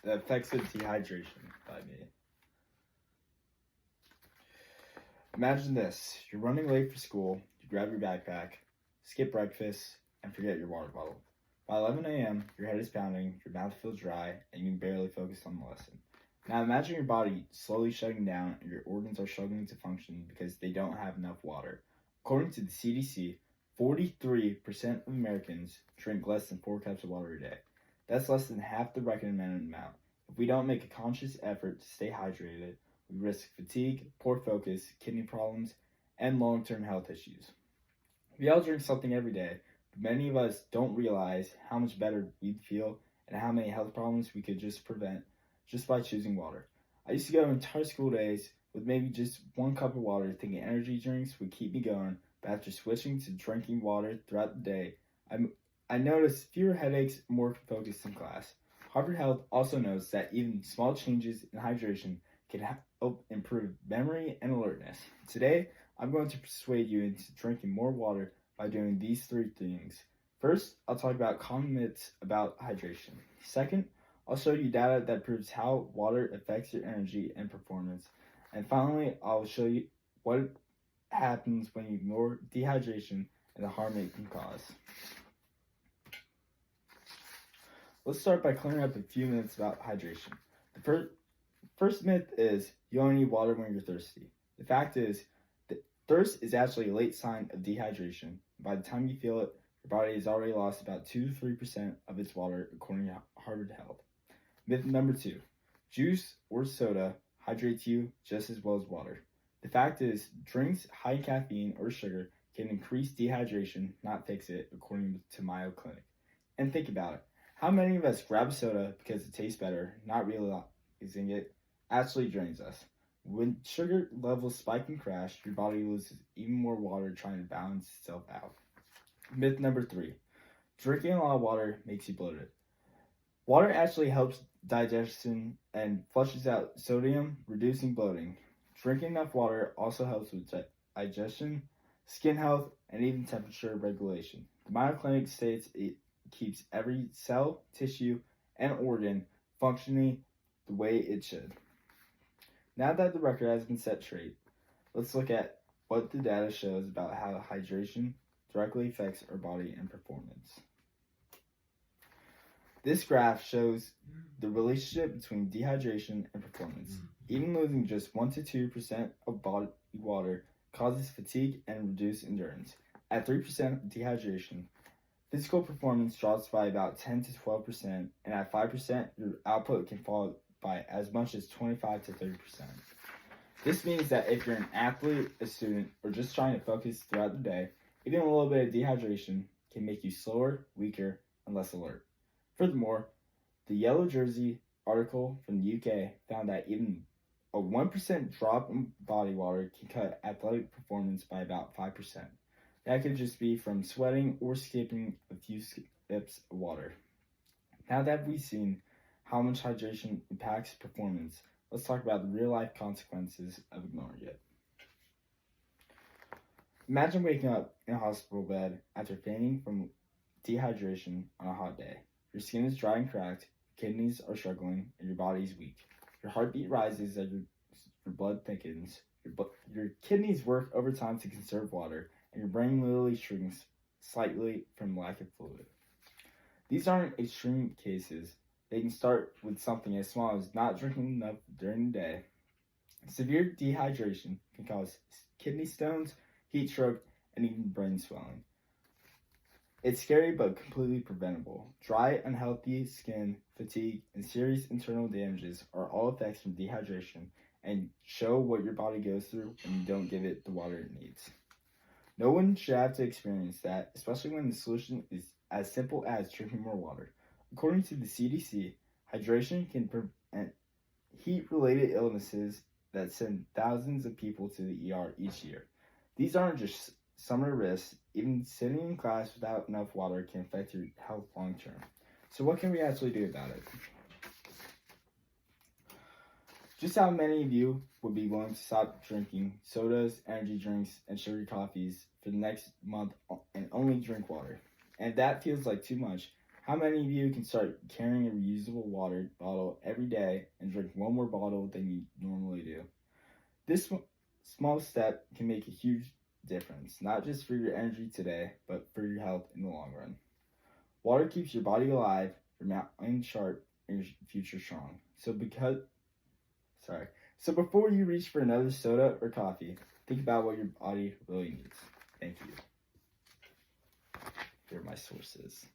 The Effects of Dehydration by me. Imagine this. You're running late for school, you grab your backpack, skip breakfast, and forget your water bottle. By 11 a.m., your head is pounding, your mouth feels dry, and you can barely focus on the lesson. Now imagine your body slowly shutting down and your organs are struggling to function because they don't have enough water. According to the CDC, 43% of Americans drink less than 4 cups of water a day. That's less than half the recommended amount. If we don't make a conscious effort to stay hydrated, we risk fatigue, poor focus, kidney problems, and long-term health issues. We all drink something every day, but many of us don't realize how much better we'd feel and how many health problems we could just prevent just by choosing water. I used to go entire school days with maybe just 1 cup of water, thinking energy drinks would keep me going, but after switching to drinking water throughout the day, I noticed fewer headaches, more focus in class. Harvard Health also notes that even small changes in hydration can help improve memory and alertness. Today, I'm going to persuade you into drinking more water by doing these 3 things. First, I'll talk about common myths about hydration. Second, I'll show you data that proves how water affects your energy and performance. And finally, I'll show you what happens when you ignore dehydration and the harm it can cause. Let's start by clearing up a few myths about hydration. The first myth is you only need water when you're thirsty. The fact is that thirst is actually a late sign of dehydration. By the time you feel it, your body has already lost about 2 to 3% of its water, according to Harvard Health. Myth number 2, juice or soda hydrates you just as well as water. The fact is, drinks high in caffeine or sugar can increase dehydration, not fix it, according to Mayo Clinic. And think about it. How many of us grab soda because it tastes better, not realizing it actually drains us? When sugar levels spike and crash, your body loses even more water trying to balance itself out. Myth number 3, drinking a lot of water makes you bloated. Water actually helps digestion and flushes out sodium, reducing bloating. Drinking enough water also helps with digestion, skin health, and even temperature regulation. The Mayo Clinic states it keeps every cell, tissue, and organ functioning the way it should. Now that the record has been set straight, let's look at what the data shows about how hydration directly affects our body and performance. This graph shows the relationship between dehydration and performance. Even losing just 1 to 2% of body water causes fatigue and reduced endurance. At 3% dehydration, physical performance drops by about 10 to 12%, and at 5%, your output can fall by as much as 25 to 30%. This means that if you're an athlete, a student, or just trying to focus throughout the day, even a little bit of dehydration can make you slower, weaker, and less alert. Furthermore, the Yellow Jersey article from the UK found that even a 1% drop in body water can cut athletic performance by about 5%. That could just be from sweating or skipping a few sips of water. Now that we've seen how much hydration impacts performance, let's talk about the real-life consequences of ignoring it. Imagine waking up in a hospital bed after fainting from dehydration on a hot day. Your skin is dry and cracked, kidneys are struggling, and your body is weak. Your heartbeat rises as your blood thickens. Your kidneys work overtime to conserve water, and your brain literally shrinks slightly from lack of fluid. These aren't extreme cases. They can start with something as small as not drinking enough during the day. Severe dehydration can cause kidney stones, heat stroke, and even brain swelling. It's scary but completely preventable. Dry, unhealthy skin, fatigue, and serious internal damages are all effects from dehydration and show what your body goes through when you don't give it the water it needs. No one should have to experience that, especially when the solution is as simple as drinking more water. According to the CDC, hydration can prevent heat-related illnesses that send thousands of people to the ER each year. These aren't just summer risks. Even sitting in class without enough water can affect your health long term. So what can we actually do about it? Just how many of you would be willing to stop drinking sodas, energy drinks, and sugary coffees for the next month and only drink water? And if that feels like too much, How many of you can start carrying a reusable water bottle every day and drink one more bottle than you normally do? This small step can make a huge difference, not just for your energy today, but for your health in the long run. Water keeps your body alive, your mind sharp, and your future strong. So before you reach for another soda or coffee, think about what your body really needs. Thank you. Here are my sources.